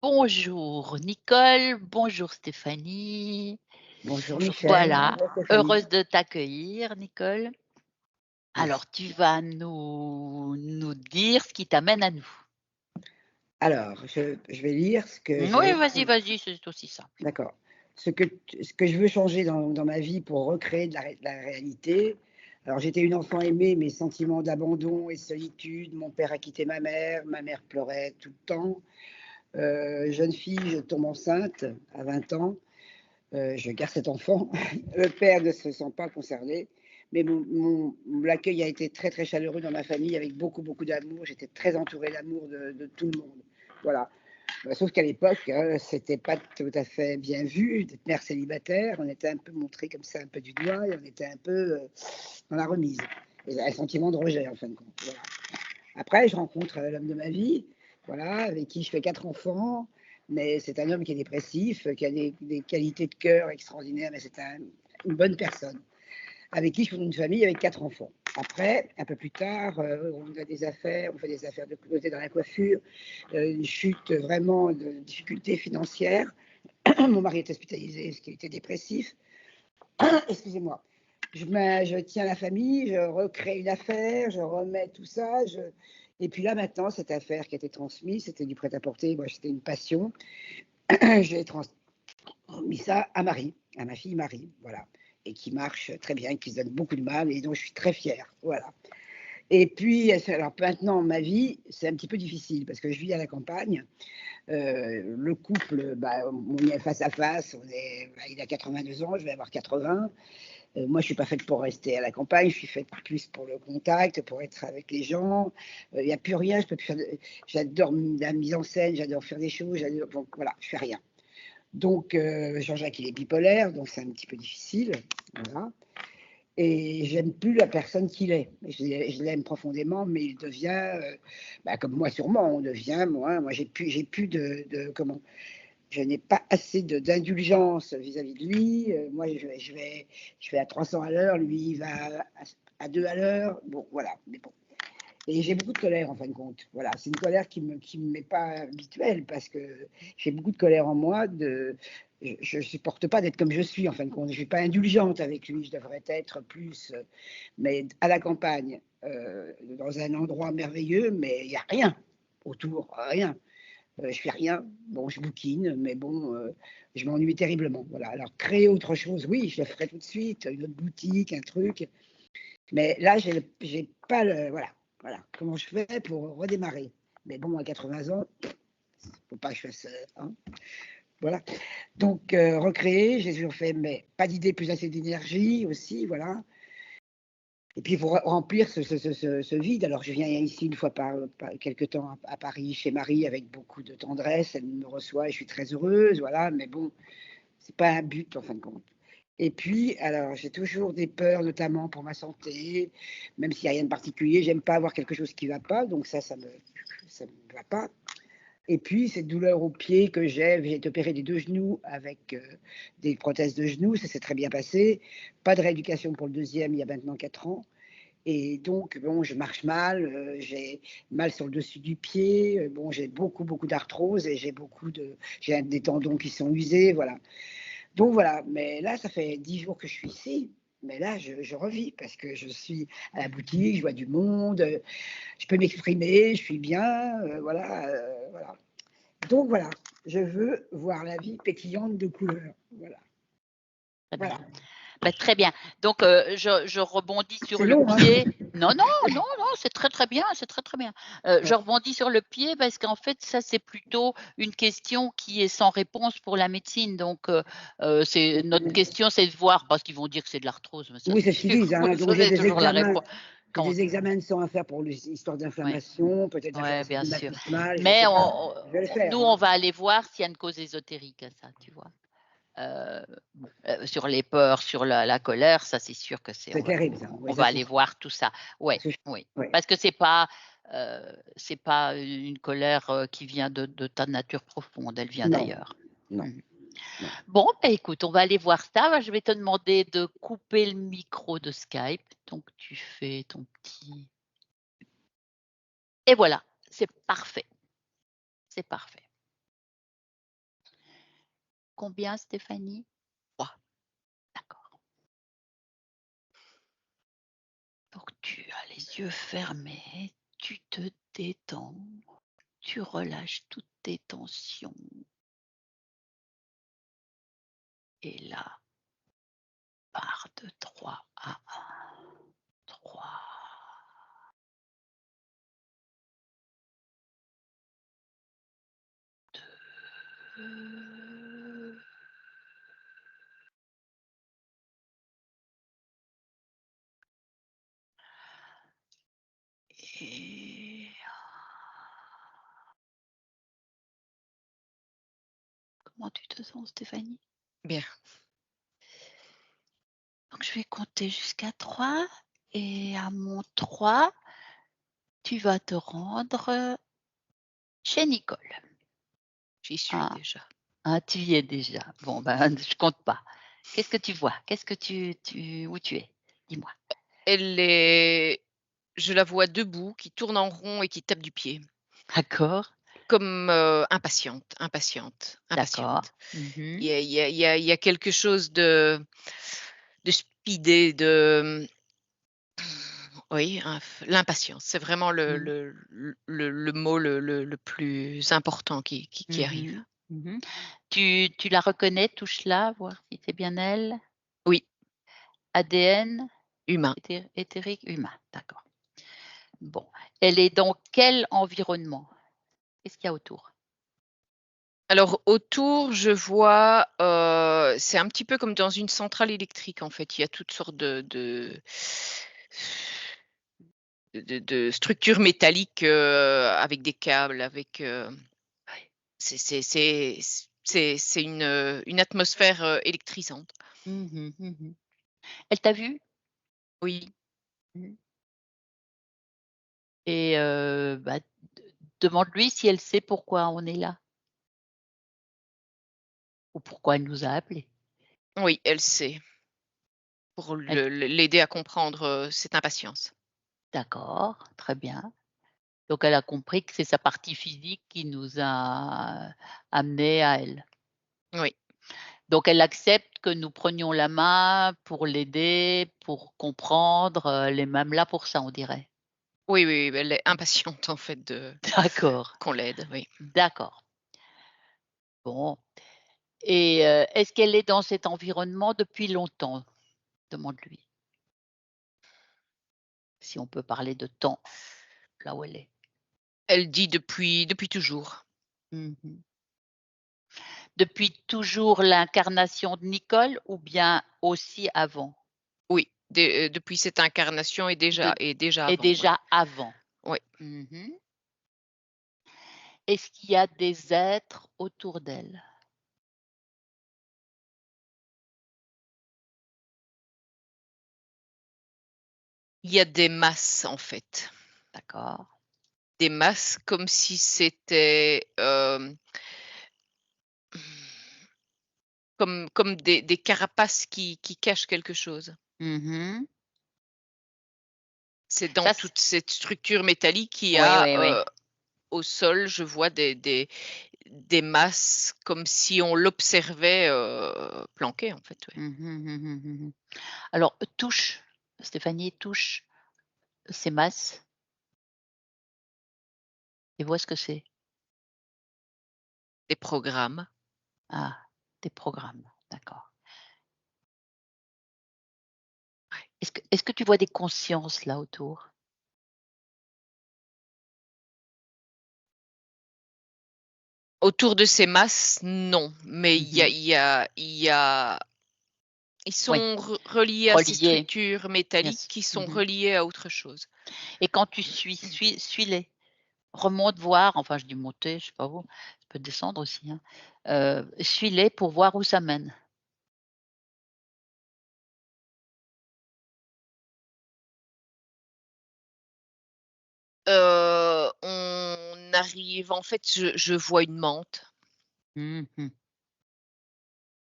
Bonjour Nicole, bonjour Stéphanie. Bonjour Michel, Voilà, bonjour Stéphanie. heureuse de t'accueillir Nicole. Merci. Alors tu vas nous dire ce qui t'amène à nous. Alors, je vais lire ce que Oui, j'ai vas-y, c'est aussi simple. d'accord. Ce que je veux changer dans ma vie pour recréer de la réalité. Alors, j'étais une enfant aimée, mes sentiments d'abandon et de solitude. Mon père a quitté ma mère pleurait tout le temps. Jeune fille, je tombe enceinte à 20 ans. Je garde cet enfant. Le père ne se sent pas concerné, mais l'accueil a été très, très chaleureux dans ma famille avec beaucoup, beaucoup d'amour. J'étais très entourée d'amour de tout le monde. Voilà. Sauf qu'à l'époque, c'était pas tout à fait bien vu d'être mère célibataire. On était un peu montré comme ça, un peu du doigt, et on était un peu dans la remise. Et un sentiment de rejet, en fin de compte. Voilà. Après, je rencontre l'homme de ma vie, voilà, avec qui je fais 4 enfants, mais c'est un homme qui est dépressif, qui a des qualités de cœur extraordinaires, mais c'est une bonne personne, avec qui je fonde une famille avec 4 enfants. Après, un peu plus tard, on a des affaires, on fait des affaires de côté dans la coiffure, une chute vraiment de difficultés financières. Mon mari est hospitalisé parce qu'il était dépressif. Excusez-moi. Je tiens la famille, je recrée une affaire, je remets tout ça. Et puis là, maintenant, cette affaire qui a été transmise, c'était du prêt-à-porter. Moi, c'était une passion. J'ai transmis ça à Marie, à ma fille Marie, voilà. Et qui marche très bien, qui se donne beaucoup de mal et dont je suis très fière. Voilà. Et puis, alors maintenant, ma vie, c'est un petit peu difficile parce que je vis à la campagne. Le couple, on est face à face. Il a 82 ans, je vais avoir 80. Moi, je suis pas faite pour rester à la campagne, je suis faite plus pour le contact, pour être avec les gens. Il n'y a plus rien, je peux plus faire j'adore la mise en scène, j'adore faire des choses, donc voilà, je fais rien. Donc Jean-Jacques, il est bipolaire, donc c'est un petit peu difficile, voilà. Et j'aime plus la personne qu'il est. Je l'aime profondément, mais il devient, comme moi sûrement, on devient, moi j'ai plus comment, je n'ai pas assez d'indulgence vis-à-vis de lui. Moi, je vais à 300 à l'heure, lui, il va à 2 à l'heure. Bon, voilà. Mais bon. Et j'ai beaucoup de colère, en fin de compte. Voilà, c'est une colère qui me m'est pas habituelle parce que j'ai beaucoup de colère en moi. Je ne supporte pas d'être comme je suis, en fin de compte. Je ne suis pas indulgente avec lui. Je devrais être plus, mais à la campagne, dans un endroit merveilleux, mais il n'y a rien autour, rien. Je fais rien. Bon, je bouquine, mais bon, je m'ennuie terriblement. Voilà. Alors, créer autre chose, oui, je le ferai tout de suite, une autre boutique, un truc. Mais là, j'ai pas le. Voilà. Voilà. Comment je fais pour redémarrer? Mais bon, à 80 ans, faut pas que je fasse. Hein. Voilà. Donc, recréer, j'ai toujours fait, mais pas d'idée, plus assez d'énergie aussi. Voilà. Et puis, pour remplir ce vide, alors je viens ici une fois par quelques temps à Paris, chez Marie, avec beaucoup de tendresse. Elle me reçoit et je suis très heureuse, voilà. Mais bon, c'est pas un but en fin de compte. Et puis, alors, j'ai toujours des peurs, notamment pour ma santé, même s'il n'y a rien de particulier. J'aime pas avoir quelque chose qui va pas, donc ça me va pas. Et puis, cette douleur au pied que j'ai été opérée des 2 genoux avec des prothèses de genoux, ça s'est très bien passé. Pas de rééducation pour le deuxième, il y a maintenant 4 ans. Et donc, bon, je marche mal, j'ai mal sur le dessus du pied, bon, j'ai beaucoup, beaucoup d'arthrose et j'ai des tendons qui sont usés, voilà. Donc voilà, mais là, ça fait 10 jours que je suis ici, mais là, je revis parce que je suis à la boutique, je vois du monde, je peux m'exprimer, je suis bien, voilà, voilà. Donc voilà, je veux voir la vie pétillante de couleurs, voilà, Très voilà. bien. Très bien. Donc, je rebondis sur C'est le long, hein? pied. Non, non, non, non, c'est très, très bien, c'est très, très bien. Je Ouais. rebondis sur le pied parce qu'en fait, ça, c'est plutôt une question qui est sans réponse pour la médecine. Donc, c'est notre question, c'est de voir parce qu'ils vont dire que c'est de l'arthrose, mais ça, Oui, c'est c'est ce qu'ils sûr. disent, hein. Donc Ça, c'est toujours la réponse. j'ai Quand des examens de sang à faire pour les histoires ouais, d'inflammation, peut-être ouais, d'inflammation bien sûr. rhumatismale, je ne Mais sais pas. Je vais le faire, nous, hein. on va aller voir s'il y a une cause ésotérique à ça, tu vois? Bon, sur les peurs, sur la colère, ça c'est sûr que c'est C'est terrible ça. on Oui, ça va c'est aller sûr. voir tout ça. Ouais, Parce que oui, ouais. parce que c'est pas une colère, qui vient de ta nature profonde, elle vient Non, d'ailleurs. non, Mmh. non. Bon, écoute, on va aller voir ça. Je vais te demander de couper le micro de Skype, donc tu fais ton petit et voilà, c'est parfait, c'est parfait. Combien, Stéphanie? 3. D'accord. Donc tu as les yeux fermés, tu te détends, tu relâches toutes tes tensions et là, part de 3 à 1. 3, 2 et comment tu te sens, Stéphanie? Bien. Donc je vais compter jusqu'à 3 et à mon 3, tu vas te rendre chez Nicole. J'y suis Ah, déjà. tu y es déjà. Bon, ben, je compte pas. Qu'est-ce que tu vois? Qu'est-ce que où tu es? Dis-moi. Je la vois debout, qui tourne en rond et qui tape du pied, D'accord, comme, impatiente, impatiente, d'accord. impatiente. Mmh. Il y a quelque chose de speedé, oui, l'impatience. C'est vraiment le Mmh. le le mot le plus important qui arrive. Mmh. Mmh. Tu la reconnais? Touche-la, voir si c'est bien elle. Oui, ADN, humain. éthérique, humain, d'accord. Bon, elle est dans quel environnement? Qu'est-ce qu'il y a autour? Alors autour, je vois, c'est un petit peu comme dans une centrale électrique, en fait. Il y a toutes sortes de structures métalliques, avec des câbles, avec, Ouais. c'est une atmosphère, électrisante. Mmh mh. Mmh. Elle t'a vue? Oui. Mmh. Et bah, demande-lui si elle sait pourquoi on est là ou pourquoi elle nous a appelés. Oui, elle sait, pour Elle l'aider à comprendre, cette impatience. d'accord, très bien. Donc elle a compris que c'est sa partie physique qui nous a amenés à elle. Oui. Donc elle accepte que nous prenions la main pour l'aider, pour comprendre, elle est même là pour ça, on dirait. Oui, oui, oui, elle est impatiente, en fait, de D'accord, qu'on l'aide, oui. d'accord. Bon et est-ce qu'elle est dans cet environnement depuis longtemps? Demande-lui, si on peut parler de temps, là où elle est. Elle dit depuis toujours. Mmh. Depuis toujours l'incarnation de Nicole ou bien aussi avant? Oui, depuis cette incarnation De et déjà et avant, oui. déjà avant? Oui. Mmh. Est-ce qu'il y a des êtres autour d'elle? Il y a des masses, en fait. D'accord. Des masses comme si c'était, comme des carapaces qui cachent quelque chose. Mmh. C'est dans Ça c toute cette structure métallique qu'il y Oui, a, oui, oui. au sol, je vois des masses comme si on l'observait, planqué, en fait, ouais. Mmh mh, mmh mh, mmh. Alors touche, Stéphanie, touche ces masses et vois ce que c'est. Des programmes. Ah, des programmes, d'accord. Ouais. Est-ce que tu vois des consciences là autour? Autour de ces masses, non, mais il y a Mmh. il y a il y a ils Oui, sont reliés à ces reliées, structures bien métalliques sûr. qui sont Mmh. reliées à autre chose. Et quand tu suis-les. Remonte voir, enfin je dis monter, je sais pas où, ça peut descendre aussi, hein. Suis-les pour voir où ça mène. On arrive en fait, je vois une menthe Mmh mh.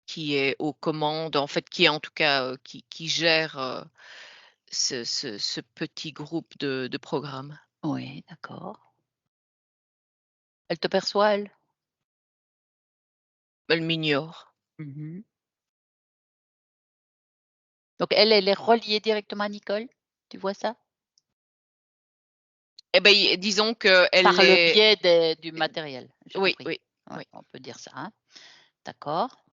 qui est aux commandes, en fait, qui est en tout cas, qui gère, ce petit groupe de programmes. Oui, d'accord. Elle te perçoit, elle? Elle m'ignore. Mmh. Donc elle est reliée directement à Nicole? Tu vois ça? Eh ben, disons qu'elle Par le est. biais du matériel, j'ai Oui, compris. oui, Ouais, oui. on peut dire ça, hein. D'accord.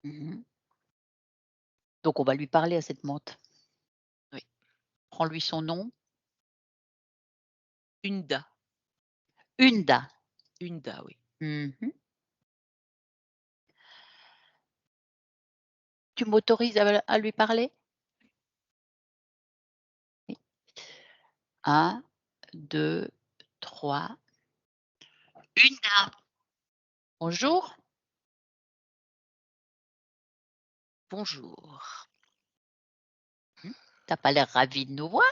Mmh. Donc on va lui parler à cette menthe. Oui. Prends-lui son nom. Unda, Unda. Unda, oui. Mmh. Tu m'autorises à lui parler? Oui. 1, 2, 3. Unda! Bonjour, Bonjour. tu pas l'air ravie de nous voir?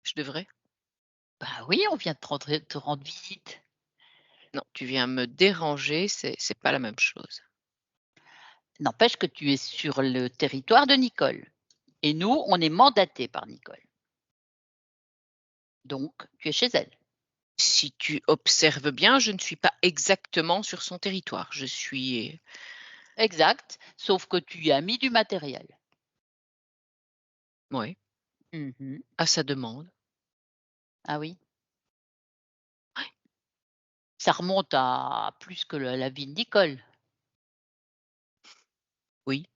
Je devrais? Bah oui, on vient de te rendre visite. Non, tu viens me déranger, c'est pas la même chose. N'empêche que tu es sur le territoire de Nicole et nous, on est mandatés par Nicole. Donc tu es chez elle. Si tu observes bien, je ne suis pas exactement sur son territoire. Je suis. Exact, sauf que tu y as mis du matériel. Oui, Mmh. à sa demande. Ah oui? Ça remonte à plus que la vie de Nicole. Oui,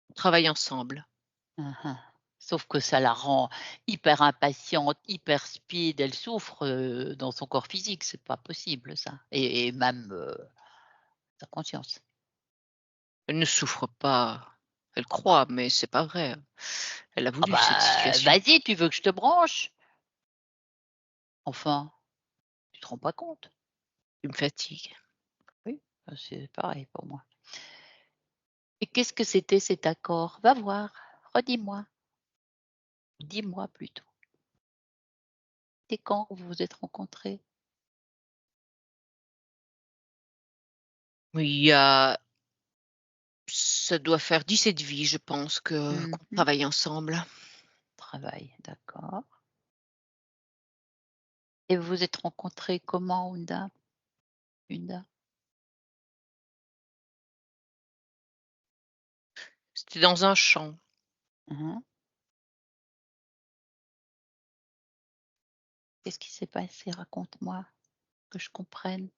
on travaille ensemble. Hein, hein. Sauf que ça la rend hyper impatiente, hyper speed, elle souffre, dans son corps physique, c'est pas possible ça et même, sa conscience. Elle ne souffre pas. Elle croit, mais c'est pas vrai. Elle a Ah voulu cette bah, situation. vas-y, tu veux que je te branche? Enfin, tu te rends pas compte? Tu me fatigues. Oui, bah, c'est pareil pour moi. Et qu'est-ce que c'était cet accord? Va voir, redis-moi. Dis-moi plutôt. C'est quand vous vous êtes rencontrés? Oui, ça doit faire 17 vies, je pense, que qu'on Mmh. travaille ensemble. Travail, d'accord. Et vous vous êtes rencontrés comment, Hunda? Hunda? C'était dans un champ. Mmh. Qu'est-ce qui s'est passé? Raconte-moi, que je comprenne.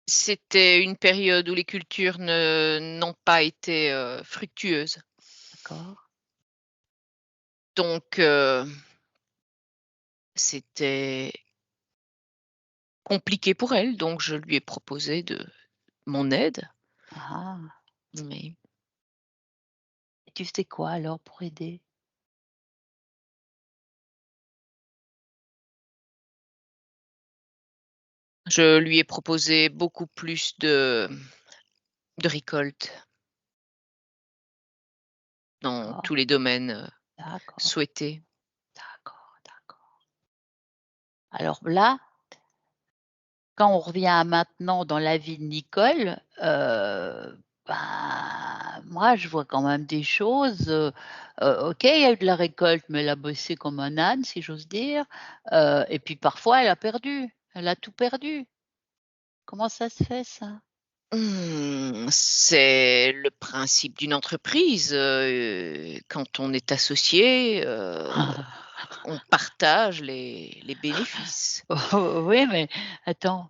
C'était une période où les cultures ne n'ont pas été, fructueuses. D'accord. Donc c'était compliqué pour elle, donc je lui ai proposé de mon aide. Ah! Oui. Et tu faisais quoi alors pour aider? Je lui ai proposé beaucoup plus de récoltes dans D'accord, tous les domaines, d'accord, souhaités. d'accord, d'accord. Alors là, quand on revient à maintenant dans la vie de Nicole, ben, moi je vois quand même des choses, OK, il y a eu de la récolte, mais elle a bossé comme un âne, si j'ose dire, et puis parfois elle a perdu, elle a tout perdu. Comment ça se fait ça? C'est le principe d'une entreprise, quand on est associé, on partage les bénéfices. Oh, oui, mais attends,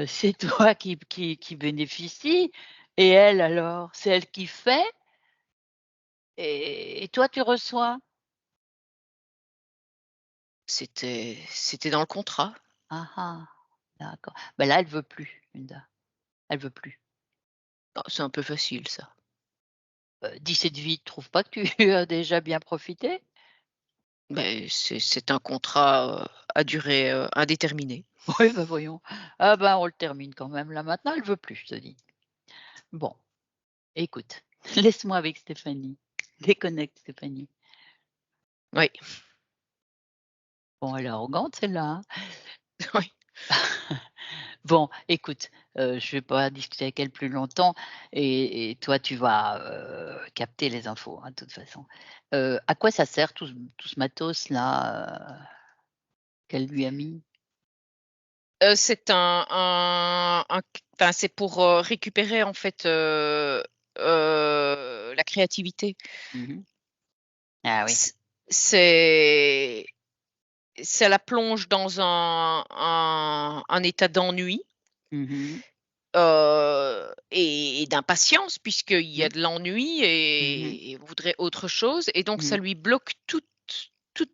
c'est toi qui bénéficie et elle alors? C'est elle qui fait et toi tu reçois? C'était dans le contrat. Ah ah, d'accord. Ben là, elle veut plus, Linda, elle veut plus. Ah, c'est un peu facile ça. 17 vies, tu trouves pas que tu as déjà bien profité? Beh, c'est un contrat, à durée, indéterminée. Oui, bah, voyons. Ah ben, on le termine quand même là maintenant, elle veut plus, je te dis. Bon, écoute, laisse-moi avec Stéphanie. Déconnecte Stéphanie. Oui, Bon, elle est arrogante celle-là, hein? oui. Bon, écoute, je vais pas discuter avec elle plus longtemps et toi tu vas, capter les infos, hein, de toute façon. À quoi ça sert tout ce matos là, qu'elle lui a mis? C'est enfin, c'est pour, récupérer en fait, la créativité. Mmh. Ah oui. C c'est Ça la plonge dans un état d'ennui, Mmh. et d'impatience puisqu'il y a Mmh. de l'ennui Mmh. et voudrait autre chose et donc ça Mmh. lui bloque toute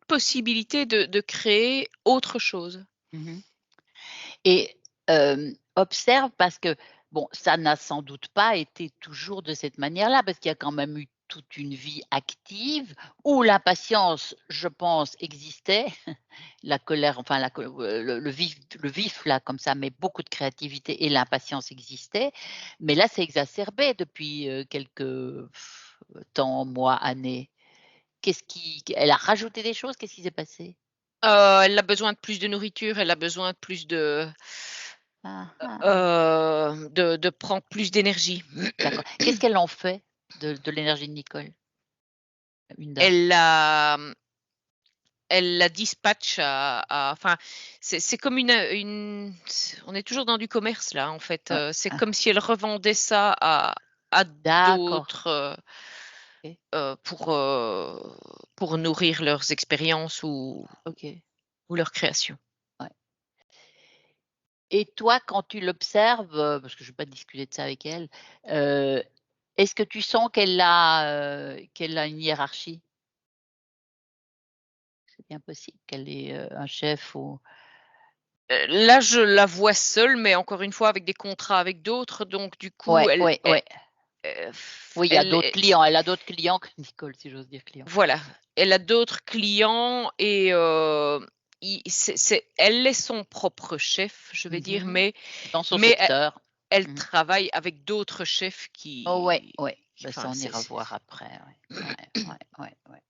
possibilité de créer autre chose. Mmh. Et observe parce que, bon, ça n'a sans doute pas été toujours de cette manière-là, parce qu'il y a quand même eu toute une vie active où l'impatience, je pense, existait. La colère, enfin la co le vif là comme ça, mais beaucoup de créativité et l'impatience existait. Mais là, c'est exacerbé depuis, quelques temps, mois, années. Qu'est-ce qui Elle a rajouté des choses? Qu'est-ce qui s'est passé? Elle a besoin de plus de nourriture, elle a besoin de plus Ah ah, de prendre plus d'énergie. d'accord. Qu'est-ce qu'elle en fait de l'énergie de Nicole, Hunda? Elle la, elle la dispatche enfin, c'est comme on est toujours dans du commerce là, en fait, Ouais. c'est Ah, comme si elle revendait ça à d'accord. d'autres, OK, heu, pour, heu, pour nourrir leurs expériences OK, ou leurs créations. ouais. Et toi, quand tu l'observes, parce que je ne vais pas discuter de ça avec elle, heu, est-ce que tu sens qu'elle a une hiérarchie? C'est bien possible qu'elle ait, un chef ou Là, je la vois seule, mais encore une fois avec des contrats avec d'autres, donc du coup, ouais, ouais, ouais. heu, Oui, il y a elle d'autres clients. Elle a d'autres clients que Nicole, si j'ose dire clients. voilà, elle a d'autres clients et i c'est elle est son propre chef, je vais dire, Mmh. Dans son mais secteur. elle Mmh. travaille avec d'autres chefs Oh ouais, ouais, bah, ça enfin, on ira voir c'est après, ouais. Ouais, ouais, ouais, ouais.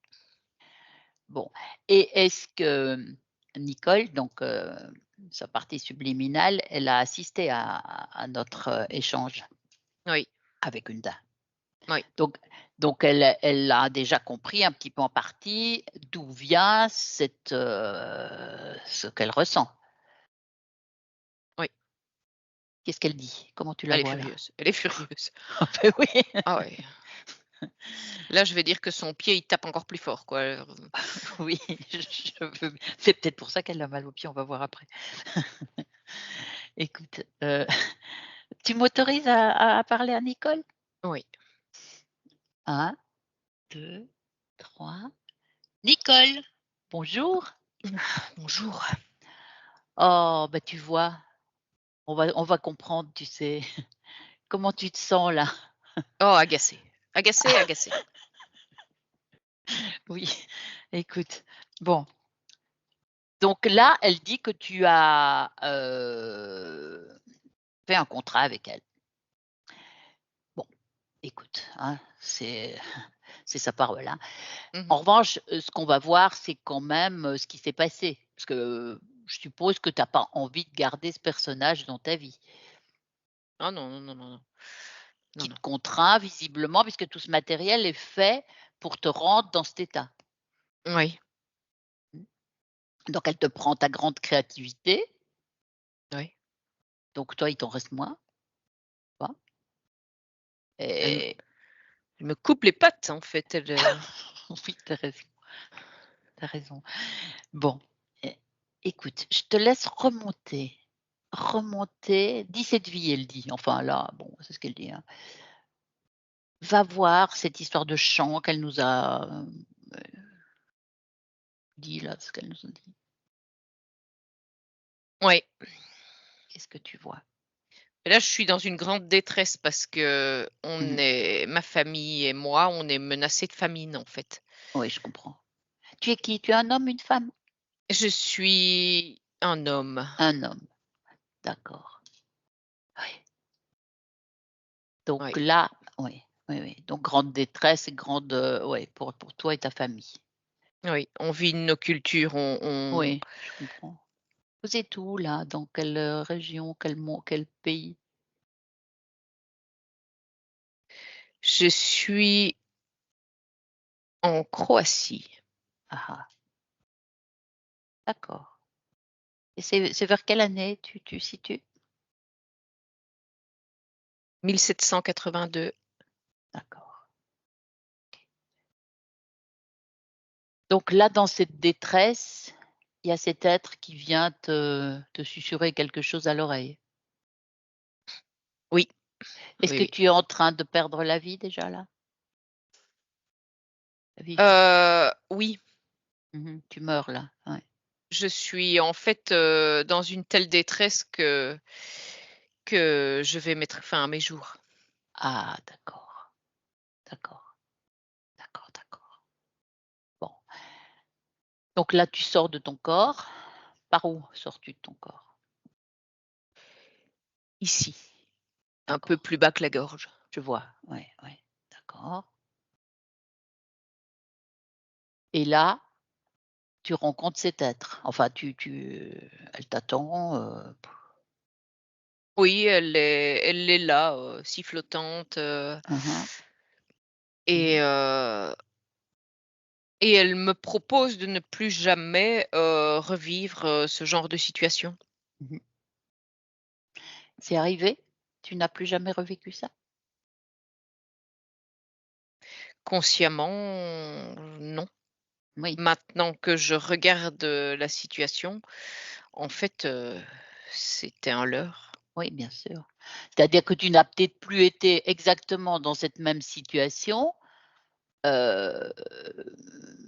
Bon, et est-ce que, Nicole, donc sa partie subliminale, elle a assisté à notre, échange oui, avec Hunda? oui, Donc elle a déjà compris un petit peu en partie d'où vient ce qu'elle ressent. oui, Qu'est-ce qu'elle dit? Comment tu la elle est vois là? furieuse, elle est furieuse. Ah beh, oui. Ah ouais, là, je vais dire que son pied, il tape encore plus fort, quoi, Oui, je veux c'est peut-être pour ça qu'elle a mal aux pieds, on va voir après. Écoute, tu m'autorises à parler à Nicole? oui. Un, deux, trois. Nicole, bonjour. Bonjour. Oh, bah, tu vois, on va comprendre, tu sais. Comment tu te sens là? Oh, agacée, agacée, agacée. Oui, écoute, bon, donc là, elle dit que tu as, fait un contrat avec elle. Bon, écoute, hein, c'est sa parole, hein. Mmh. En revanche, ce qu'on va voir, c'est quand même, ce qui s'est passé. Parce que, je suppose que tu as pas envie de garder ce personnage dans ta vie, Ah non, non, non, non, non. Non, qui non. te contraint visiblement puisque tout ce matériel est fait pour te rendre dans cet état. Oui, Mmh. Donc elle te prend ta grande créativité, oui. donc toi, il t'en reste moins, tu vois? Elle me Et elle me coupe les pattes, en fait, oui, tu as raison, tu as raison. Bon, é écoute, je te laisse remonter, dis cette vie, elle dit, enfin là, bon, c'est ce qu'elle dit, hein. Va voir cette histoire de chant qu'elle nous a, dit là, ce qu'elle nous a dit. oui. Qu'est-ce que tu vois? Et là, je suis dans une grande détresse parce que Mmh. ma famille et moi, on est menacés de famine, en fait. Oui, je comprends. Tu es qui? Tu es un homme, une femme? Je suis un homme. Un homme, d'accord. Oui. Donc Oui, là, oui, oui, oui, donc grande détresse et grande, ouais, pour toi et ta famille. oui, on vit nos cultures, Oui, je comprends. Vous êtes où là? Dans quelle, région? Quel pays? je suis en Croatie. Ah ah, d'accord. Et c'est vers quelle année tu situes? 1782. D'accord. Donc là, dans cette détresse, il y a cet être qui vient te susurrer quelque chose à l'oreille. Oui, Est-ce oui, que oui. tu es en train de perdre la vie déjà là? La vie physique? Oui, Mmh. Tu meurs là, ouais. je suis en fait, dans une telle détresse que je vais mettre fin à mes jours. Ah d'accord, d'accord, d'accord, d'accord. Bon, donc là, tu sors de ton corps. Par où sors-tu de ton corps? Ici, un peu D'accord, plus bas que la gorge. je vois, ouais, ouais, d'accord. Et là, tu rencontres cet être. Enfin, elle t'attend, Oui, elle est là, sifflotante, mmh. et heu et elle me propose de ne plus jamais, revivre, ce genre de situation. Mmh. C'est arrivé? Tu n'as plus jamais revécu ça? Consciemment, non. Oui, Maintenant que je regarde, la situation, en fait, c'était un leurre. oui, bien sûr. C'est-à-dire que tu n'as peut-être plus été exactement dans cette même situation. Heu,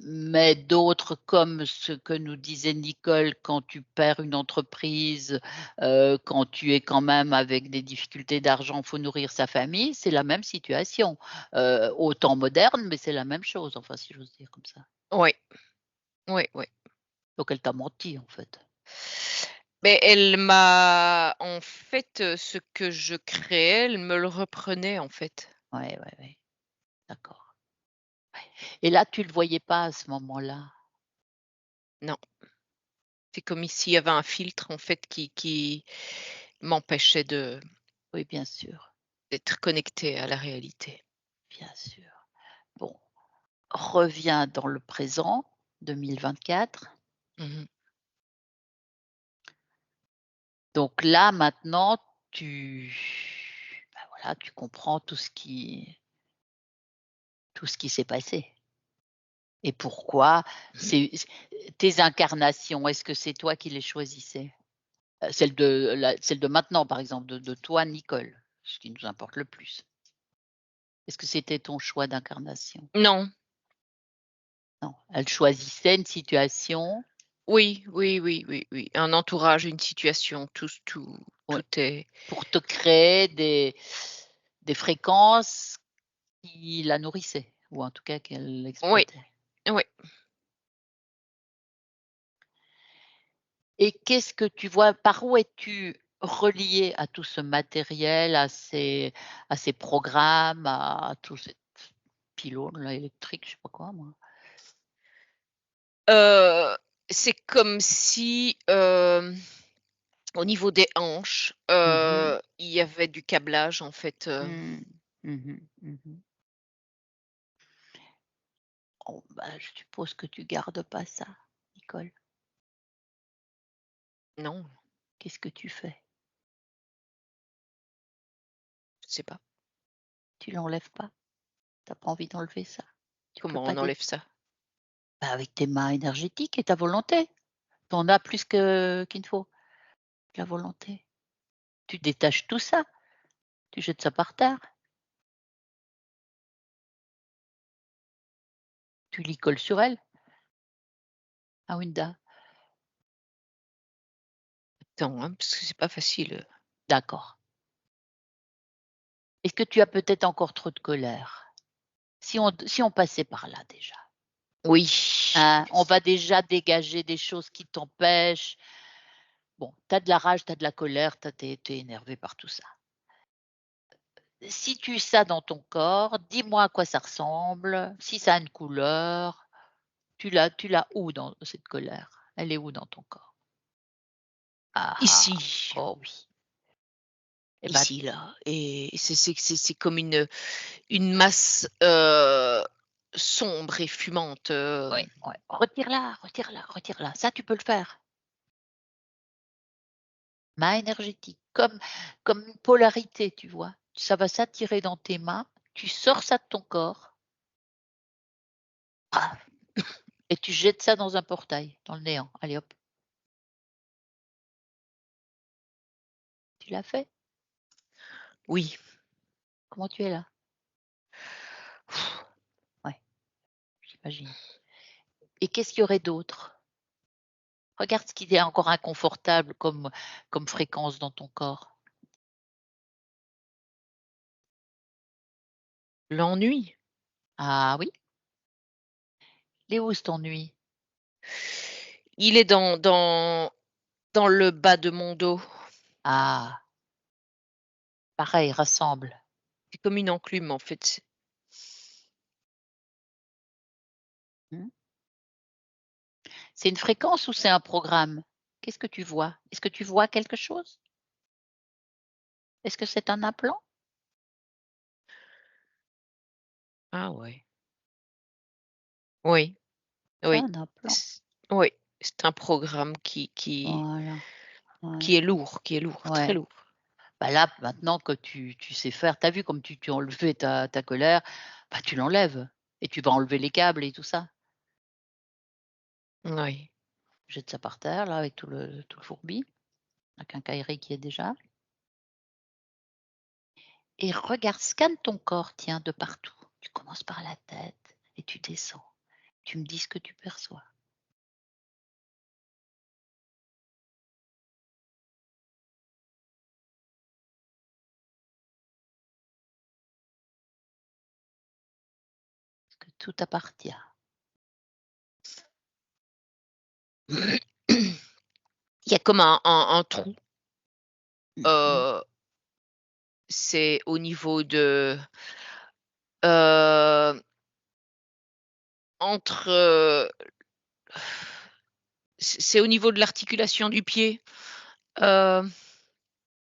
mais d'autres, comme ce que nous disait Nicole, quand tu perds une entreprise, quand tu es quand même avec des difficultés d'argent, faut nourrir sa famille, c'est la même situation. Au temps moderne, mais c'est la même chose, enfin, si j'ose dire comme ça. Oui, oui, oui. Donc elle t'a menti, en fait. Mais elle m'a en fait, ce que je créais, elle me le reprenait, en fait. Ouais, ouais, ouais, d'accord. Et là, tu le voyais pas à ce moment-là? Non, c'est comme s'il y avait un filtre, en fait, qui m'empêchait de Oui, bien sûr, d'être connectée à la réalité. bien sûr. Bon, reviens dans le présent, 2024. Mmh. Donc là, maintenant, voilà, tu comprends tout ce qui s'est passé et pourquoi tes incarnations, est-ce que c'est toi qui les choisissais? Celle de maintenant, par exemple, de toi, Nicole, ce qui nous importe le plus. Est-ce que c'était ton choix d'incarnation? Non, Non, elle choisissait une situation, oui, oui, oui, oui, oui, un entourage, une situation, tout ouais, est pour te créer des fréquences qui la nourrissaient ou en tout cas qu'elle oui, exploitait. oui. Et qu'est-ce que tu vois? Par où es-tu relié à tout ce matériel, à ces programmes, à tous ces pylônes là électriques, je sais pas quoi moi? Heu, c'est comme si, au niveau des hanches, Mmh mh. il y avait du câblage, en fait, Mmh. Mmh mh. Mmh. Oh bah, je suppose que tu gardes pas ça, Nicole. non, Qu'est-ce que tu fais? je sais pas. Tu l'enlèves pas? Tu as pas envie d'enlever ça? Tu peux Comment pas on dé enlève ça? bah, avec tes mains énergétiques et ta volonté. Tu en as plus que qu'il ne faut, la volonté. Tu détaches tout ça, tu jettes ça par terre, tu l'y colles sur elle, Awinda. Attends, hein, parce que c'est pas facile, D'accord. Est-ce que tu as peut-être encore trop de colère? Si on passait par là déjà, Oui. hein, on va déjà dégager des choses qui t'empêchent. Bon, tu as de la rage, tu as de la colère, tu es énervé par tout ça. Situe ça dans ton corps, dis-moi à quoi ça ressemble, si ça a une couleur, tu l'as où dans cette colère? Elle est où dans ton corps? Ah Ici, ah! Oh oui. Eh ben, ici, là, et c'est comme une masse, sombre et fumante, ouais, ouais, retire-la, retire-la, retire-la. Ça, tu peux le faire. main énergétique, comme une polarité, tu vois? Ça va s'attirer dans tes mains, tu sors ça de ton corps, paf, et tu jettes ça dans un portail, dans le néant. Allez hop, tu l'as fait? Oui. Comment tu es là? Ouais, j'imagine. Et qu'est-ce qu'il y aurait d'autre? Regarde ce qui est encore inconfortable comme fréquence dans ton corps. L'ennui. Ah oui? Il est où cet ennui? Il est dans le bas de mon dos. Ah, pareil, rassemble. C'est comme une enclume, en fait. Mmh. C'est une fréquence ou c'est un programme? Qu'est-ce que tu vois? Est-ce que tu vois quelque chose? Est-ce que c'est un implant? Ah ouais. Oui, C'est oui. un implant. Oui, c'est un programme qui Voilà, ouais, qui est lourd, très ouais. lourd. Bah, là, maintenant que tu sais faire, tu as vu comme tu enlevais ta colère, bah, tu l'enlèves et tu vas enlever les câbles et tout ça. Oui. Jette ça par terre là avec tout le fourbi, la quincaillerie qui est déjà et regarde, scanne ton corps, tiens, de partout. Tu commences par la tête et tu descends. Tu me dis ce que tu perçois. Parce que tout appartient. Il y a comme un trou, Mmh mh. heu, c'est au niveau de, heu, entre, c'est au niveau de l'articulation heu, du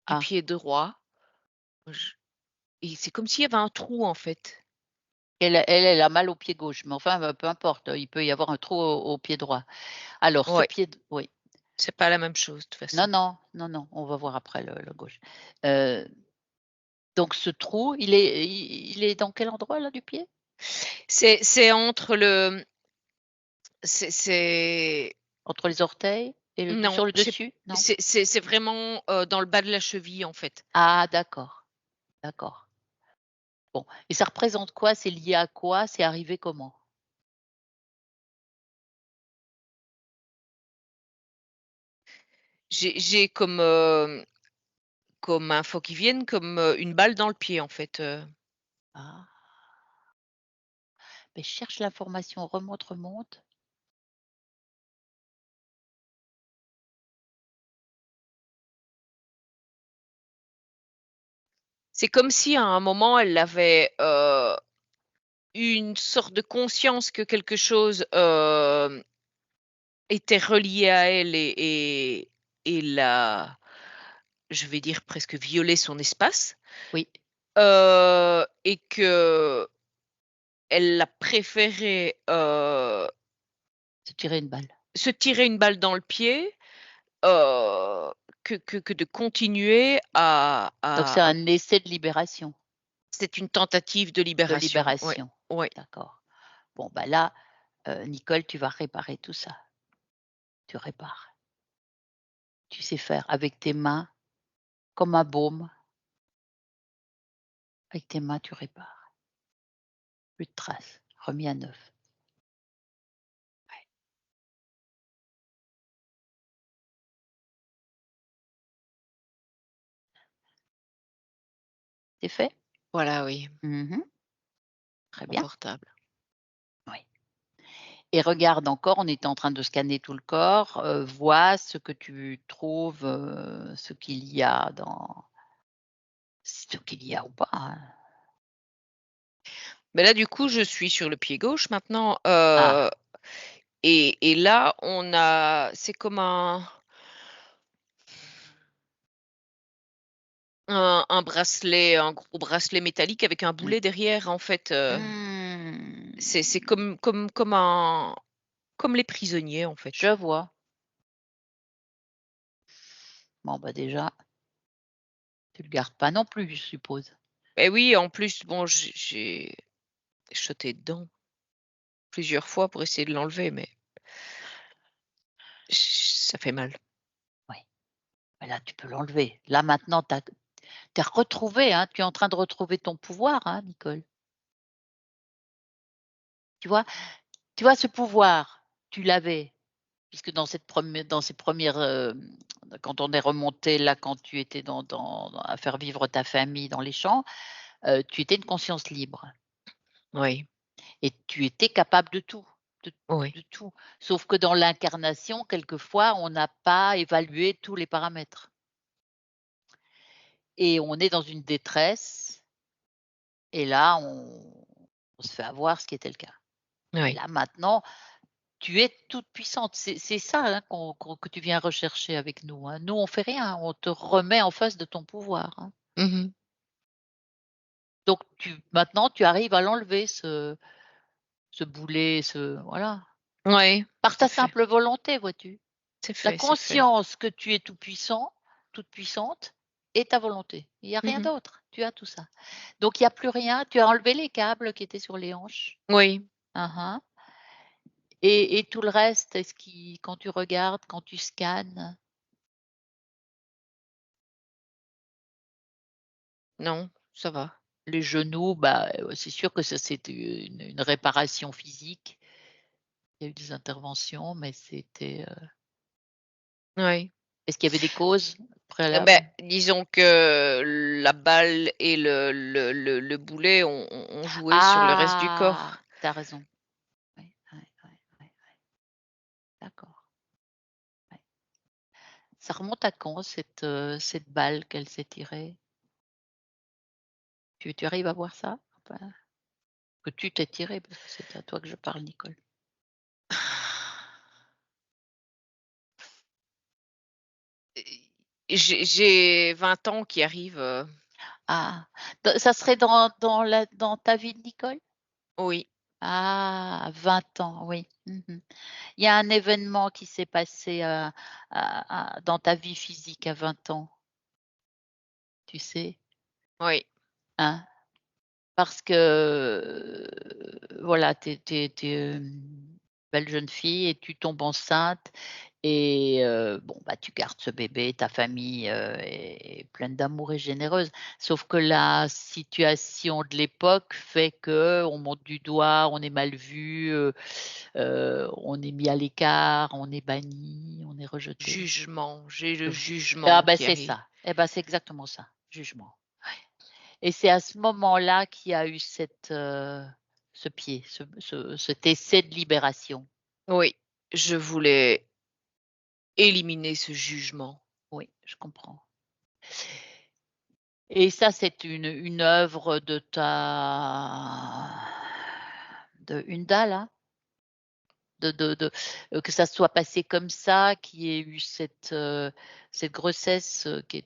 Ah, pied droit. Je Et c'est comme s'il y avait un trou, en fait. elle a mal au pied gauche, mais enfin, peu importe, il peut y avoir un trou au pied droit. Alors ce Ouais, pied d oui. c'est pas la même chose, de toute Non, façon. non, non, non, on va voir après le gauche. Heu, donc ce trou, il est dans quel endroit là du pied? C'est entre le c'est Entre les orteils et non, sur le dessus? Non? c'est vraiment, dans le bas de la cheville, en fait. Ah d'accord, d'accord. Bon et ça représente quoi? C'est lié à quoi? C'est arrivé comment? J'ai comme info qui viennent, comme, une balle dans le pied, en fait. Ah, beh, cherche l'information, remonte, remonte. C'est comme si à un moment elle avait, une sorte de conscience que quelque chose, était relié à elle et l'a, je vais dire, presque violé son espace, Oui, et qu'elle a préféré, se tirer une balle. se tirer une balle dans le pied, heu, que de continuer Donc c'est un essai de libération, c'est une tentative de de libération. Ouais, libération. ouais. D'accord. Bon bah là, Nicole, tu vas réparer tout ça. Tu répares. Tu sais faire avec tes mains, comme un baume, avec tes mains, tu répares. Plus de traces, remis à neuf. C'est fait? Voilà, oui, Mmh. Très bien. confortable. Oui et regarde encore, on était en train de scanner tout le corps, vois ce que tu trouves, ce qu'il y a ou pas, hein. Mais là, du coup, je suis sur le pied gauche maintenant, Ah, et là, c'est comme un bracelet, un gros bracelet métallique avec un mmh. boulet derrière, en fait. C'est Mmh. comme les prisonniers, en fait. Je vois. Bon, bah, déjà, tu le gardes pas non plus, je suppose? Et oui, en plus, bon, j'ai sauté dedans plusieurs fois pour essayer de l'enlever, mais ça fait mal. Oui. Mais là, tu peux l'enlever. Là, maintenant, tu as retrouvé, hein, tu es en train de retrouver ton pouvoir, hein, Nicole. Tu vois? Tu vois ce pouvoir, tu l'avais, puisque dans ces premières, quand on est remonté là, quand tu étais à faire vivre ta famille dans les champs, tu étais une conscience libre Oui, et tu étais capable de tout, de oui. de tout. Sauf que dans l'incarnation, quelquefois, on n'a pas évalué tous les paramètres et on est dans une détresse et là, on se fait avoir, ce qui était le cas. Et Oui. là, maintenant, tu es toute puissante. C'est ça, hein, que tu viens rechercher avec nous, hein. Nous, on fait rien, on te remet en face de ton pouvoir, hein. Mmh. Donc maintenant, tu arrives à l'enlever ce boulet, voilà, Ouais, par ta c'est fait, simple volonté, vois-tu? c'est La fait, c'est fait. conscience que tu es tout puissant, toute puissante et ta volonté. Il y a rien Mmh. d'autre, tu as tout ça. Donc il y a plus rien, tu as enlevé les câbles qui étaient sur les hanches. Oui. Hein, hein. Et tout le reste, est-ce qui quand tu regardes, quand tu scannes, Non, ça va. les genoux, bah, c'est sûr que ça c'est une réparation physique. Il y a eu des interventions, mais Oui. est-ce qu'il y avait des causes Beh, préalables? disons que la balle et le boulet ont joué sur le reste du Ah! corps. Tu as raison. Oui, ouais, ouais, ouais, d'accord, ouais. Ça remonte à quand cette balle qu'elle s'est tirée? Tu arrives à voir ça? Enfin, que tu t'es tirée, parce que c'est à toi que je parle, Nicole. J'ai 20 ans qui arrivent, Ah! Ça serait dans ta vie de Nicole? oui, Ah! 20 ans, oui. Mmh. Il y a un événement qui s'est passé, dans ta vie physique à 20 ans, tu sais? oui, Hein? Parce que, voilà, tu es belle jeune fille et tu tombes enceinte et bon, bah, tu gardes ce bébé, ta famille, est pleine d'amour et généreuse. Sauf que la situation de l'époque fait que on monte du doigt, on est mal vu, on est mis à l'écart, on est banni, on est rejeté. jugement, j'ai le Ah, jugement bah, qui c'est arrive. ça. Eh ben, c'est exactement ça, jugement. Et c'est à ce moment-là qu'il y a eu ce pied, cet essai de libération. Oui, je voulais éliminer ce jugement. Oui, je comprends. Et ça, c'est une œuvre de Hunda, là? Que ça soit passé comme ça, qu'il y ait eu cette grossesse, qui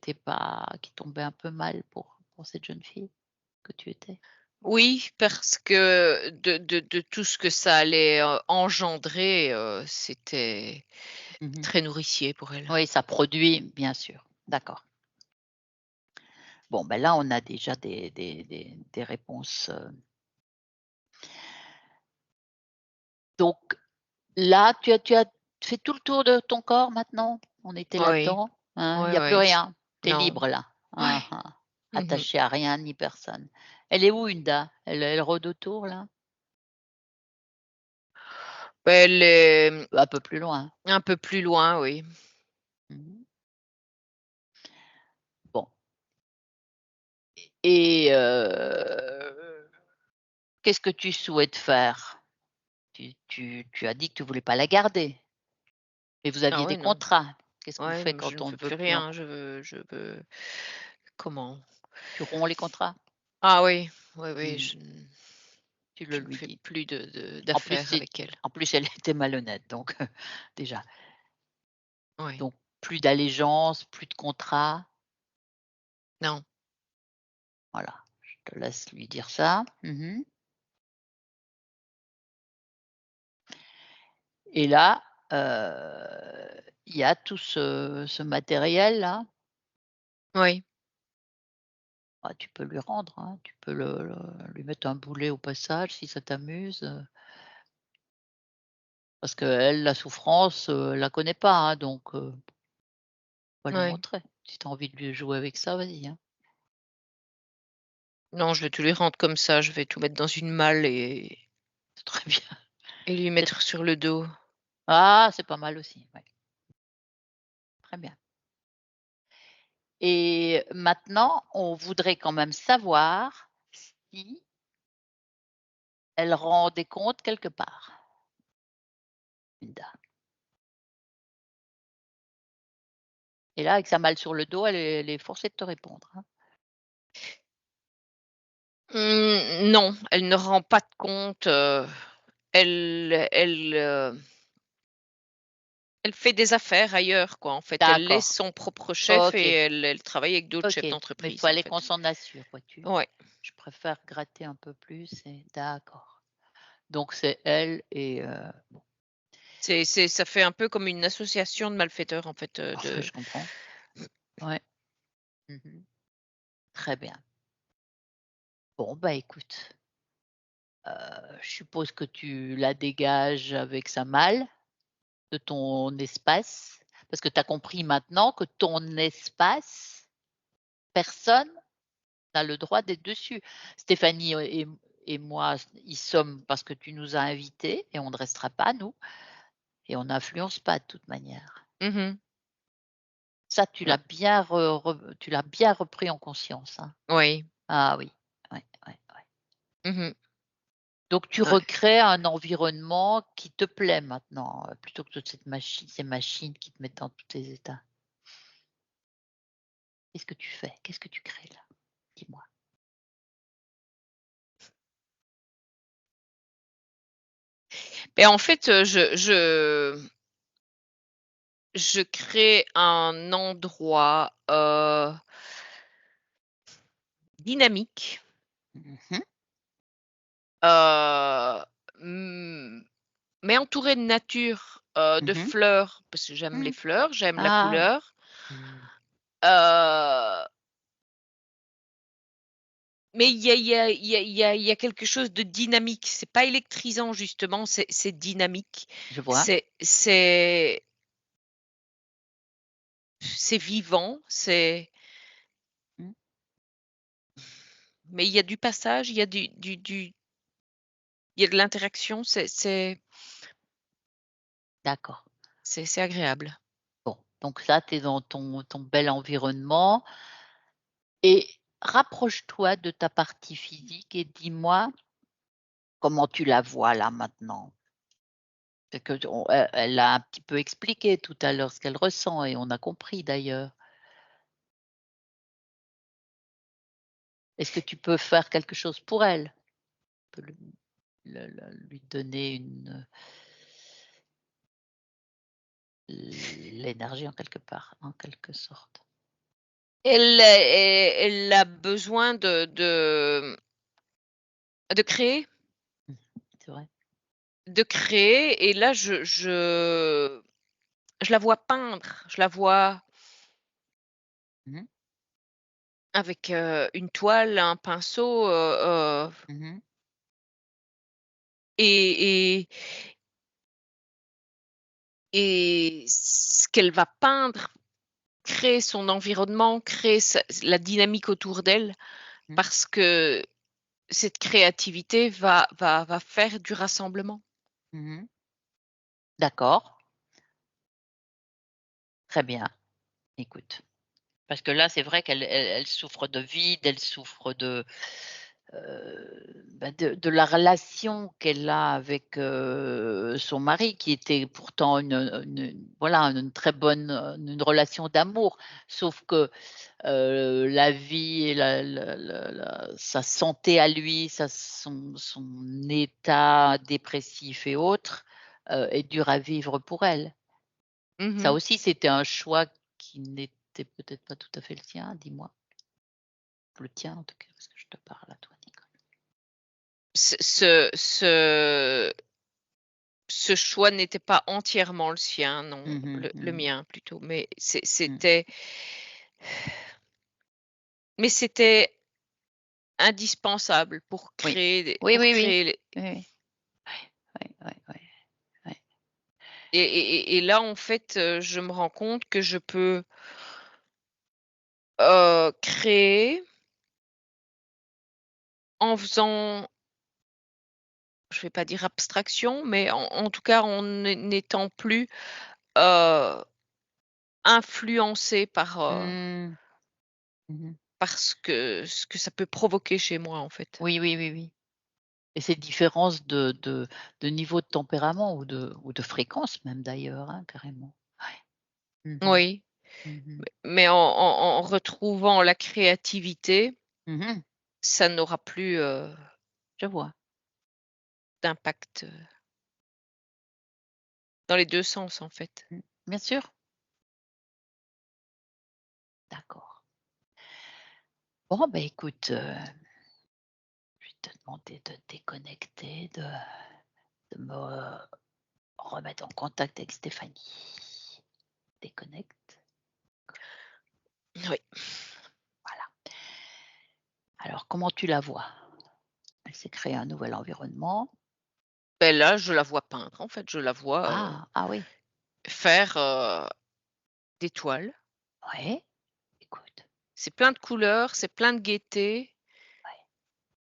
tombait un peu mal pour cette jeune fille que tu étais? Oui, parce que de tout ce que ça allait, engendrer, c'était Mmh. très nourricier pour elle. Oui, ça produit, bien sûr. D'accord. Bon, ben là, on a déjà des réponses, donc là, tu as fait tout le tour de ton corps maintenant? On était Oui, là-dedans, hein? Il oui, y a plus oui, rien? Tu es non. libre là? Hein, Oui. hein. Mmh. Attachée à rien ni personne. Elle est où Hunda? Elle rôde autour là? Elle est, Un peu plus loin? un peu plus loin, oui. Mmh. Bon et qu'est-ce que tu souhaites faire? Tu as dit que tu voulais pas la garder, mais vous Ah aviez des oui, non. contrats. Qu'est-ce qu'on Ouais, fait non, je quand ne on ne veux peut plus plus en rien, je veux comment? tu romps les contrats? Ah oui, oui, oui, Mmh. Tu le je ne lui fais dis. plus de En plus, d'affaires avec elle. elle était malhonnête donc déjà. Oui, Donc plus d'allégeance, plus de contrat, non. voilà. Je te laisse lui dire ça. Mmh. Et là, il il y a tout ce matériel-là. Oui. Bah, tu peux lui rendre, hein. Tu peux lui mettre un boulet au passage si ça t'amuse, parce qu'elle, la souffrance, elle la connaît pas, hein, donc faut lui Ouais. montrer. Si tu as envie de lui jouer avec ça, vas-y, hein. Non, je vais tout lui rendre comme ça, je vais tout mettre dans une malle C'est très bien. et lui Est-ce mettre sur le dos. Ah, c'est pas mal aussi, ouais. Très bien. Et maintenant, on voudrait quand même savoir si elle rend des comptes quelque part, Linda. Et là, avec sa malle sur le dos, elle est forcée de te répondre, hein. Non, elle ne rend pas de compte, elle fait des affaires ailleurs, quoi, en fait. Elle laisse D'accord, son propre chef et OK, elle travaille avec d'autres OK. chefs Mais il d'entreprise, en fallait qu'on fait. s'en assure, vois-tu? Ouais, Je préfère gratter un peu plus et d'accord. Donc c'est elle et bon, ça fait un peu comme une association de malfaiteurs, en fait, je comprends. Ouais. Mmh. Très bien. Bon, bah, écoute, je suppose que tu la dégages avec sa malle de ton espace, parce que tu as compris maintenant que ton espace, personne n'a le droit d'être dessus. Stéphanie, et moi, y sommes parce que tu nous as invités et on ne restera pas nous et on n'influence pas de toute manière. mmh Ça, tu ouais, l'as bien tu l'as bien repris en conscience, hein? oui, Ah oui, ouais, ouais, ouais. mmh Donc tu ouais. recrées un environnement qui te plaît maintenant, plutôt que toute ces machines qui te mettent dans tous tes états. Qu'est-ce que tu fais? Qu'est-ce que tu crées là? Dis-moi. Et en fait, je crée un endroit, dynamique, Mmh mh. heu, mmh, mais entouré de nature, de Mmh. fleurs, parce que j'aime les Mmh. fleurs, j'aime la Ah! couleur. Mmh. Heu, mais il y a quelque chose de dynamique. C'est pas électrisant justement, c'est dynamique. Je vois. C'est vivant, Mmh. mais il y a du passage, il y a de l'interaction, D'accord. c'est agréable. Bon, donc là, tu es dans ton bel environnement et rapproche-toi de ta partie physique et dis-moi comment tu la vois là maintenant? C'est que elle a un petit peu expliqué tout à l'heure ce qu'elle ressent et on a compris d'ailleurs. Est-ce que tu peux faire quelque chose pour elle? Tu peux lui donner l'énergie en quelque part, en quelque sorte. Elle a besoin de créer, Mmh. C'est vrai. et là je la vois peindre, je la vois Mmh mh. avec, une toile, un pinceau, Mmh. et ce qu'elle va peindre, créer son environnement, créer la dynamique autour d'elle, Mmh. parce que cette créativité va faire du rassemblement. Mmh. D'accord, très bien. Écoute, parce que là, c'est vrai qu'elle souffre de vide, elle souffre de la relation qu'elle a avec, son mari qui était pourtant voilà, une très bonne, une relation d'amour. Sauf que, la vie et sa santé à lui, son état dépressif et autres, est dur à vivre pour elle. Ça Mmh aussi, c'était un choix qui n'était peut-être pas tout à fait le tien, dis-moi? Le tien en tout cas, parce que je te parle à toi, Nicole. Ce ce choix n'était pas entièrement le sien, non, Mmh le mh. mien plutôt, mais Mmh. c'était indispensable Oui. Oui, oui, oui. les Oui, oui. Ouais, ouais, ouais, ouais. et là, en fait, je me rends compte que je peux, créer en faisant, je vais pas dire abstraction, mais en tout cas, n'étant plus, heu, influencée Mmh. Mmh. par ce que ça peut provoquer chez moi, en fait. Oui, oui, oui, oui. Et ces différences de niveau de tempérament ou de fréquence même d'ailleurs, hein, carrément. Ouais. Mmh. Oui, Mmh. mais en retrouvant la créativité, Mmh. ça n'aura plus, Je vois. d'impact, dans les 2 sens, en fait. Mmh. Bien sûr. D'accord. Bon, bah, écoute, je vais te demander de te déconnecter, de me remettre en contact avec Stéphanie. Déconnecte. Oui. Voilà. Alors comment tu la vois? Elle s'est créée un nouvel environnement. Beh, là, je la vois peindre, en fait, je la vois, Ah! Ah oui. faire, des toiles. Ouais, écoute, C'est plein de couleurs, c'est plein de gaieté.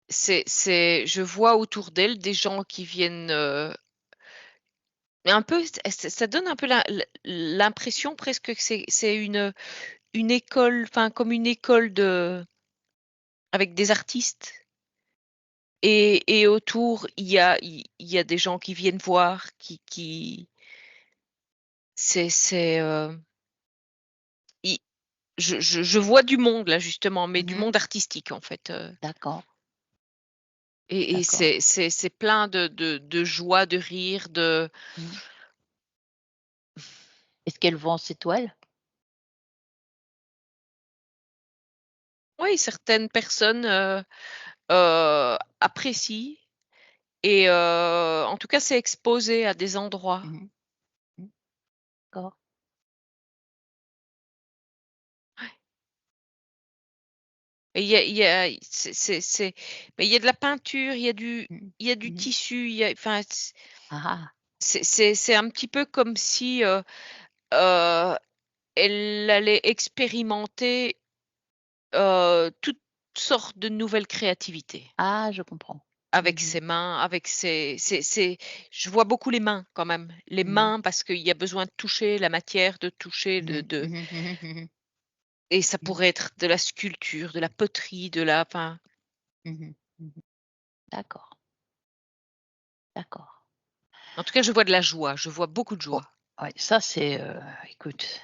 ouais. Je vois autour d'elle des gens qui viennent, un peu ça donne un peu l'impression presque que c'est une école, enfin, comme une école avec des artistes et autour, il y a des gens qui viennent voir, qui c'est, i je vois du monde là justement, mais du Mmh. monde artistique en fait, D'accord, et d'accord. c'est plein de joie, de rire, de Mmh. Est-ce qu'elle vend ses toiles? oui, certaines personnes, apprécient et en tout cas, c'est exposé à des endroits. Mmh. Mmh. D'accord. Et c'est mais il y a de la peinture, Mmh. il y a du Mmh. tissu, il y a enfin, Ah ah! c'est un petit peu comme si, heu, elle allait expérimenter, toutes sortes de nouvelles créativités Ah, je comprends. avec Mmh. ses mains, avec c'est je vois beaucoup les mains quand même. Les Mmh. mains parce qu'il y a besoin de toucher la matière, de toucher, Mmh. Mmh mh. Mmh. Mmh. et ça Mmh. pourrait être de la sculpture, de la poterie, de la enfin, Mmh. Mmh. D'accord, d'accord. en tout cas, je vois de la joie, je vois beaucoup de Bon, joie. ouais, ça c'est, écoute,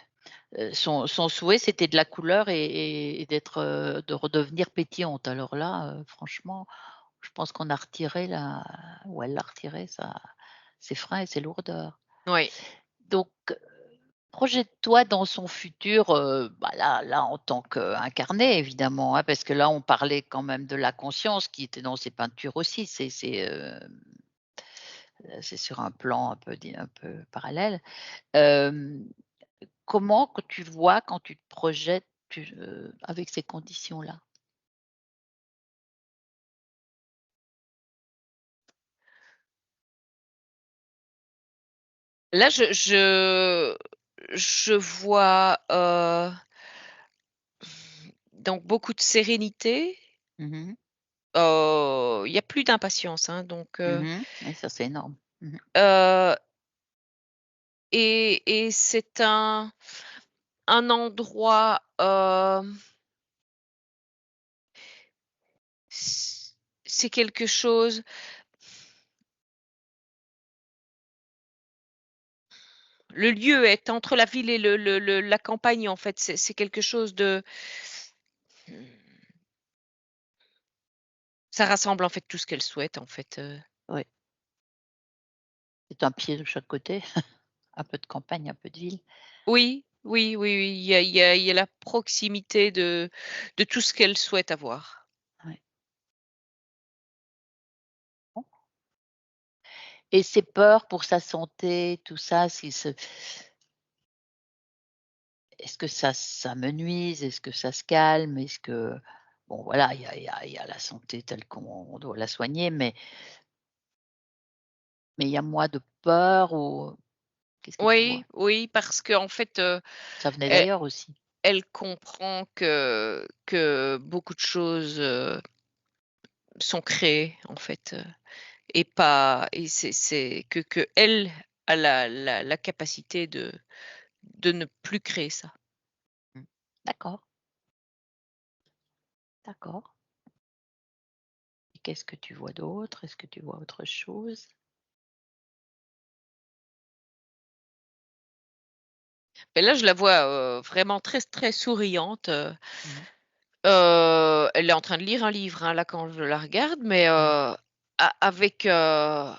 son souhait c'était de la couleur et d'être, de redevenir pétillante. Alors là, franchement, je pense qu'on a retiré la ou elle a retiré sa ses freins et ses lourdeurs. Oui. Donc, projette-toi dans son futur, bah, là en tant qu'incarné évidemment, hein, parce que là on parlait quand même de la conscience qui était dans ses peintures aussi. C'est sur un plan un peu parallèle. Hem, comment que tu vois quand tu te projettes, avec ces conditions-là? Là, je vois, donc beaucoup de sérénité. Mmh mh. Il y a plus d'impatience, hein, donc Mmh. Oui, ça c'est énorme. Mmh. heu et c'est un endroit, c'est quelque chose, le lieu est entre la ville et la campagne, en fait, c'est quelque chose de ça rassemble, en fait, tout ce qu'elle souhaite, en fait, Oui, c'est un pied de chaque côté, un peu de campagne, un peu de ville. oui, oui, oui, oui, il y a la proximité de tout ce qu'elle souhaite avoir. Ouais. Bon. Et ses peurs pour sa santé, tout ça, est-ce que ça me nuise? Est-ce que ça se calme? Est-ce que bon voilà, il y a la santé telle qu'on doit la soigner, mais il y a moins de peur ou qu'est-ce que tu vois? Oui, oui, parce qu'en fait, Ça venait elle d'ailleurs aussi. elle comprend que beaucoup de choses, sont créées en fait, et pas et c'est qu'elle a la capacité de ne plus créer ça. Mmh. D'accord, d'accord. Et qu'est-ce que tu vois d'autre? Est-ce que tu vois autre chose? Mais là, je la vois, vraiment très très souriante, Mmh mh. elle est en train de lire un livre, hein, là, quand je la regarde, mais Mmh. avec, un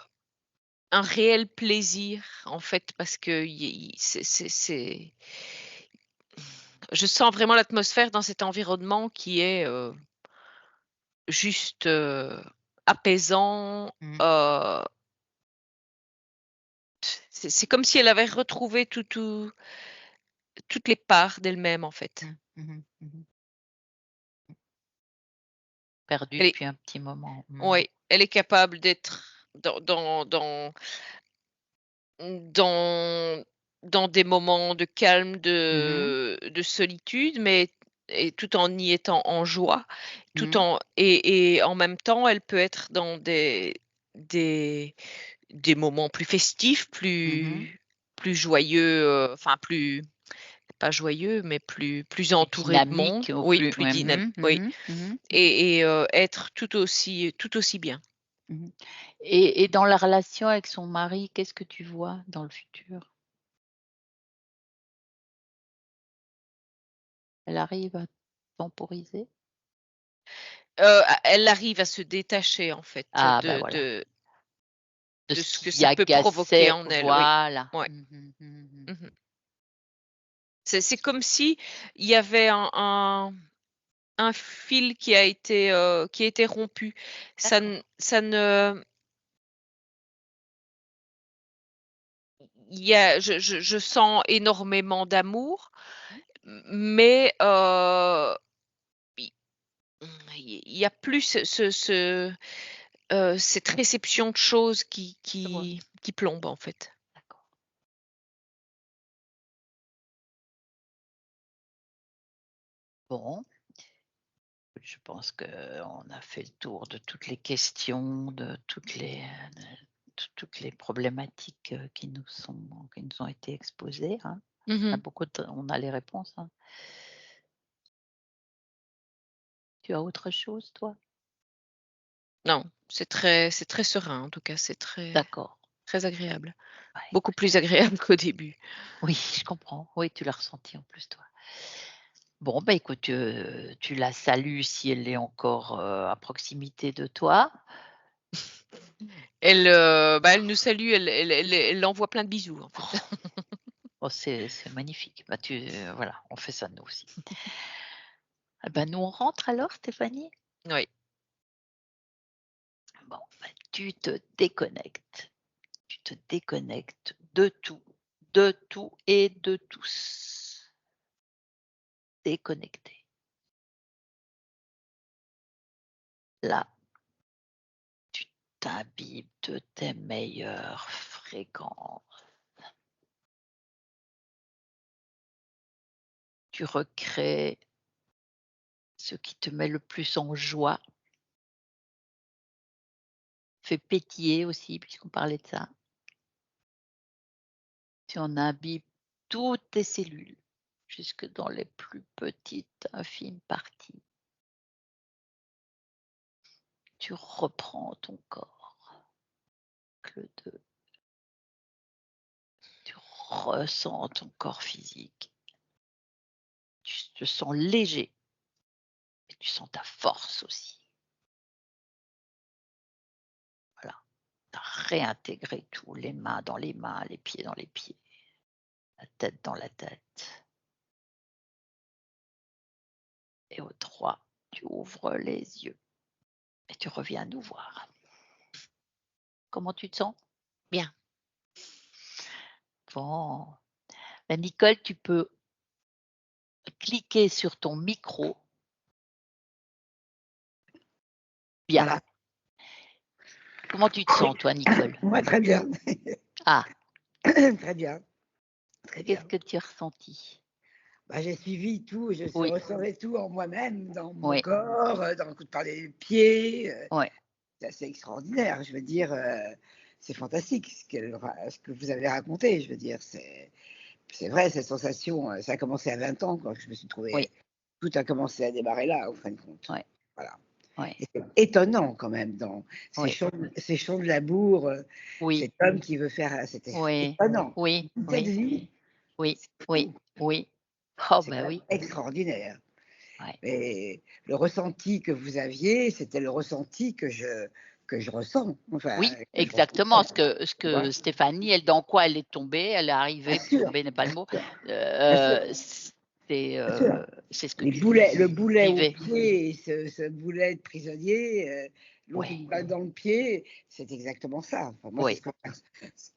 réel plaisir, en fait, parce que y c'est je sens vraiment l'atmosphère dans cet environnement qui est, juste, apaisant, Mmh. c'est comme si elle avait retrouvé toutes les parts d'elle-même, en fait. Mmh. Mmh mh. Mmh. Perdu Elle est depuis un petit moment. Mmh. Ouais, elle est capable d'être dans dans des moments de calme, Mmh mh. de solitude, mais et tout en y étant en joie, tout Mmh. en et en même temps, elle peut être dans des des moments plus festifs, Mmh mh. plus joyeux, enfin plus pas joyeux, mais plus Plus entourée de monde. dynamique ou Oui, plus plus ouais. dynamique. Mmh mh. Oui, Mmh mh. Mmh mh. et être tout aussi bien. Mmh. Et dans la relation avec son mari, qu'est-ce que tu vois dans le futur? Elle arrive à temporiser? Elle arrive à se détacher en fait Ah bah, voilà, de de ce ce que qui ça peut provoquer agaçait, en elle, oui. voilà. Ouais. Mmh mh. Mmh mh. Mmh. C'est comme si il y avait un fil qui a été rompu. D'accord. Ça ne il y a je sens énormément d'amour, Mmh. mais i il y a plus cette réception de choses Je vois, qui plombe en fait. d'accord. Bon, je pense qu'on a fait le tour de toutes les questions, de toutes les problématiques, qui nous ont été exposées, hein. On a Mmh. beaucoup de on a les réponses, hein. Tu as autre chose, toi? Non, c'est très serein en tout cas, c'est D'accord. très agréable. Bah, Beaucoup plus agréable qu'au début. oui, je comprends. Oui, tu l'as ressenti en plus, toi. Bon, bah, écoute, tu la salues si elle est encore, à proximité de toi. Elle, bah, elle nous salue, elle envoie plein de bisous en fait. Oh, c'est magnifique. Bah, voilà, on fait ça nous aussi. Ah bah, nous, on rentre alors, Stéphanie? Oui. Bon, bah, tu te déconnectes. Tu te déconnectes de tout et de tous. Déconnecté. Là, tu t'imbibes de tes meilleures fréquences. Tu recrées ce qui te met le plus en joie. Fais pétiller aussi, puisqu'on parlait de ça. Tu en imbibes toutes tes cellules, jusque dans les plus petites, infimes parties. Tu reprends ton corps, le 2. Tu ressens ton corps physique. Tu te sens léger et tu sens ta force aussi. Voilà, tu as réintégré tout, les mains dans les mains, les pieds dans les pieds, la tête dans la tête. Et au 3, tu ouvres les yeux et tu reviens nous voir. Comment tu te sens? Bien. Bon. Ben, Nicole, tu peux cliquer sur ton micro. Bien. Voilà. Comment tu te sens, toi, Nicole? Moi, très bien. Ah, Très bien. Très bien. qu'est-ce que tu as ressenti? Bah, j'ai suivi tout, je Oui, recevais tout en moi-même, dans mon oui, corps, dans le coup de parler des pieds. oui, C'est assez extraordinaire. Je veux dire, c'est fantastique ce que vous avez raconté. Je veux dire, c'est vrai, cette sensation, ça a commencé à 20 ans quand je me suis oui, trouvée. Tout a commencé à démarrer là, en fin de compte. oui, Voilà. oui, Et c'est étonnant quand même dans oui, ces champs de labour, oui, cet homme qui veut faire. C'était oui, étonnant. oui, Toute cette oui, vie, oui, c'est oui, fou. oui. Oh, C'est ben quand même oui, extraordinaire. ouais. Et le ressenti que vous aviez, c'était le ressenti que je ressens. Enfin, Oui, que je exactement. ressens. Ce Tu vois? que Stéphanie, elle, dans quoi elle est tombée, elle est arrivée, Bien sûr, tombée n'est pas le mot. bien sûr, bien sûr, bien sûr. C'est ce que Les tu boulets, le boulet au vivais. pied, et ce boulet de prisonnier, l'autre Oui, une balle dans le pied, c'est exactement ça. Enfin, moi, oui,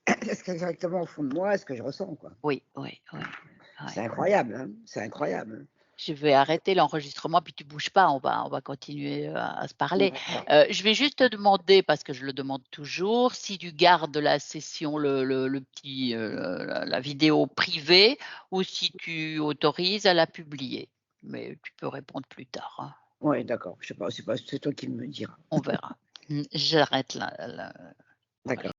c'est exactement au fond de moi ce que je ressens, quoi. oui, oui, oui, C'est ouais. incroyable, hein, c'est incroyable. Je vais arrêter l'enregistrement, puis tu bouges pas, on va continuer à se parler. Ouais. Je vais juste te demander, parce que je le demande toujours, si tu gardes la session, le petit, la vidéo privée, ou si tu autorises à la publier. Mais tu peux répondre plus tard, hein, Ouais, d'accord, je sais pas, c'est toi qui me diras. on verra. J'arrête là. D'accord.